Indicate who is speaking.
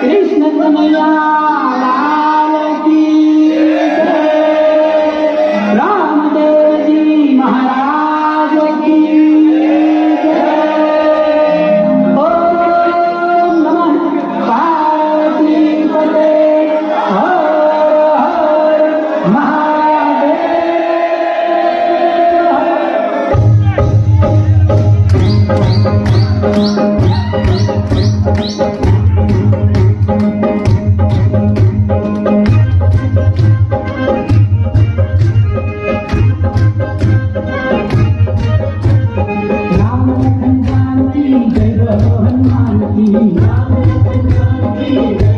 Speaker 1: कृष्ण कन्हैया लाल की जय। रामदेव जी महाराज की जय। ओम नमः पार्वतीपते हर हर महादेव। राम लखन जानकी जय बोलो हनुमान की। राम लखन जानकी